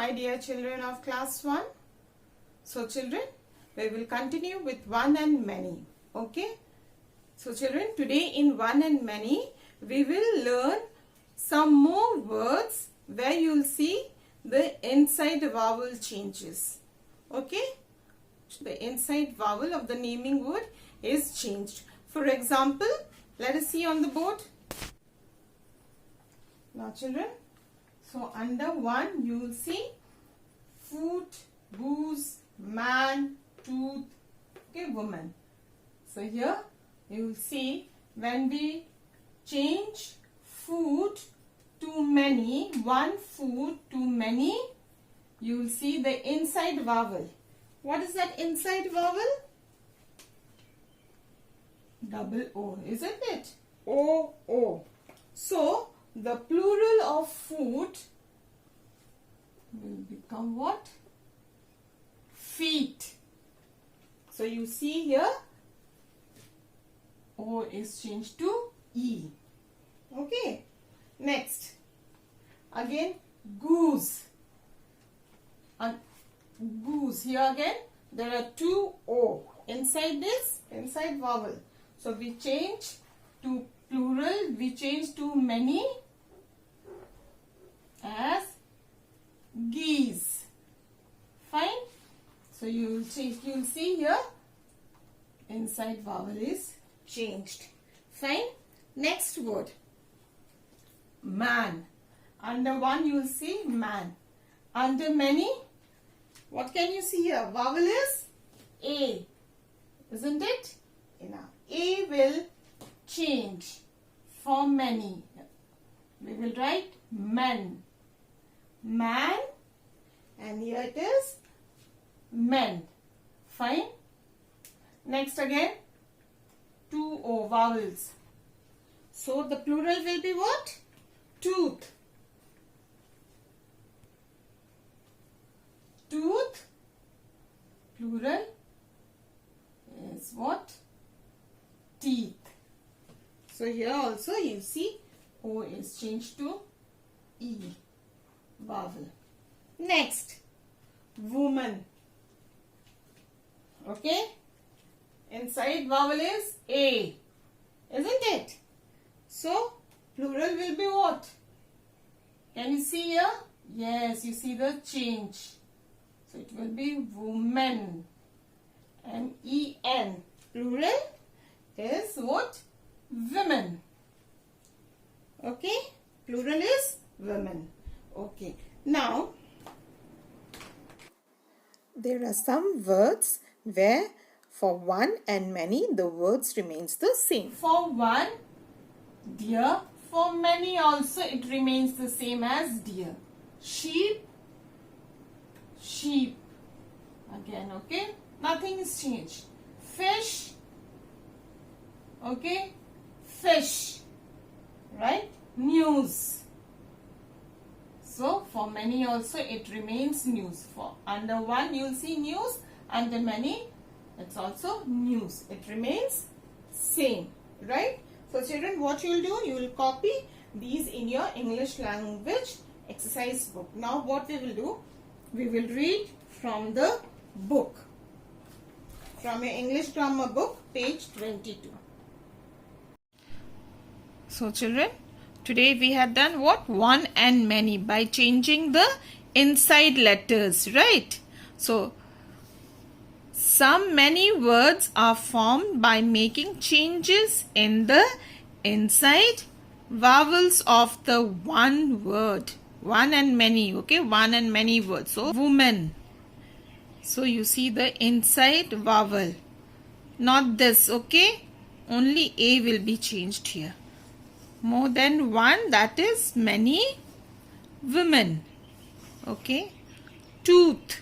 my dear children of class 1. So children, we will continue with one and many. Okay. So children, today in one and many, we will learn some more words where you will see the inside vowel changes. Okay. The inside vowel of the naming word is changed. For example, let us see on the board. Now children, so under 1 you will see foot, goose, man, tooth, okay, woman. So here you will see when we change food to many, one food to many, you will see the inside vowel. What is that inside vowel? Double O, isn't it? O. So the plural of food will become what? Feet. So you see here O is changed to E. Okay. Next. Again goose. Goose. Here again there are two O. Inside this, inside vowel. So we change to plural, we change to many as geese. Fine. So you will see here inside vowel is changed. Fine. Next word. Man. Under 1 you will see man. Under many, what can you see here? Vowel is A. Isn't it? Now A will change for many. We will write men. Man, and here it is men. Fine. Next again 2 O vowels. So the plural will be what? Tooth. Tooth. Plural is what? Teeth. So here also you see O is changed to E vowel. Next, woman. Okay. Inside vowel is A. Isn't it? So plural will be what? Can you see here? Yes, you see the change. So it will be woman. M-E-N. Plural is what? Women. Okay. Plural is women. Okay. Now, there are some words where for one and many the words remains the same. For one, deer. For many also it remains the same as deer. Sheep, sheep. Again, okay. Nothing is changed. Fish, okay. Fish, right. News. So for many also it remains news. For under 1 you will see news. Under many it's also news. It remains same, right. So children, what you will do, you will copy these in your English language exercise book. Now what we will do, we will read from the book, from your English grammar book, page 22. So children, today we had done what? One and many by changing the inside letters, right? So many words are formed by making changes in the inside vowels of the one word. One and many, okay? One and many words. So woman. So you see the inside vowel. Not this, okay? Only A will be changed here. More than one, that is many women. Okay. Tooth.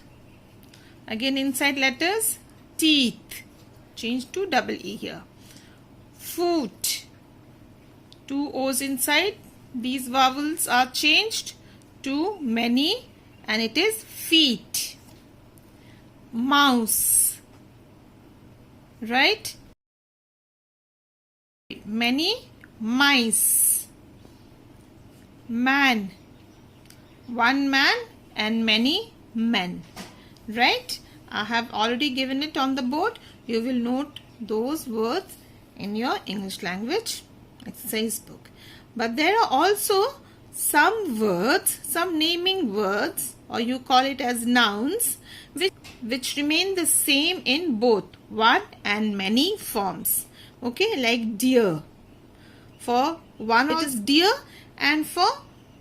Again inside letters, teeth. Change to double E here. Foot. 2 O's inside. These vowels are changed to many and it is feet. Mouse. Right? Many mice. Man. One man, and many men. Right? I have already given it on the board. You will note those words in your English language exercise book. But there are also some words, some naming words, or you call it as nouns, which remain the same in both one and many forms. Okay, like dear. For one it is dear, and for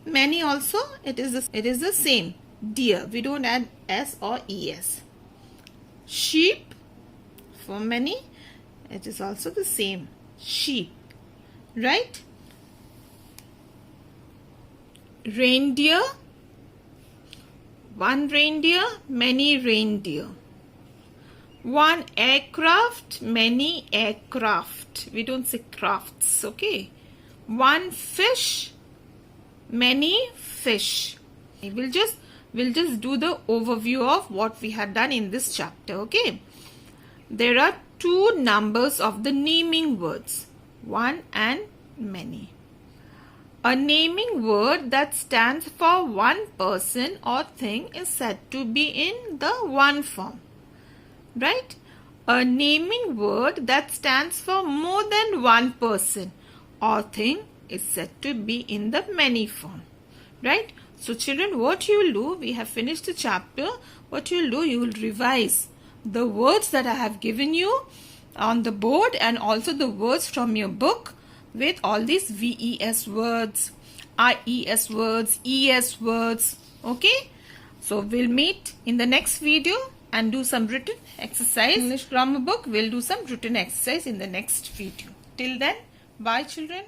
many also it is the same, dear. We don't add s or es. Sheep, for many it is also the same, sheep. Right? Reindeer, one reindeer, many reindeer. One aircraft, many aircraft. We don't say crafts, okay? One fish, many fish. We'll just do the overview of what we had done in this chapter, okay? There are two numbers of the naming words, one and many. A naming word that stands for one person or thing is said to be in the one form. Right? A naming word that stands for more than one person or thing is said to be in the many form. Right? So children, what you will do, we have finished the chapter. What you will do, you will revise the words that I have given you on the board and also the words from your book with all these VES words, IES words, ES words. Okay? So we'll meet in the next video and do some written exercise. English grammar book will do some written exercise in the next video. Till then, bye children.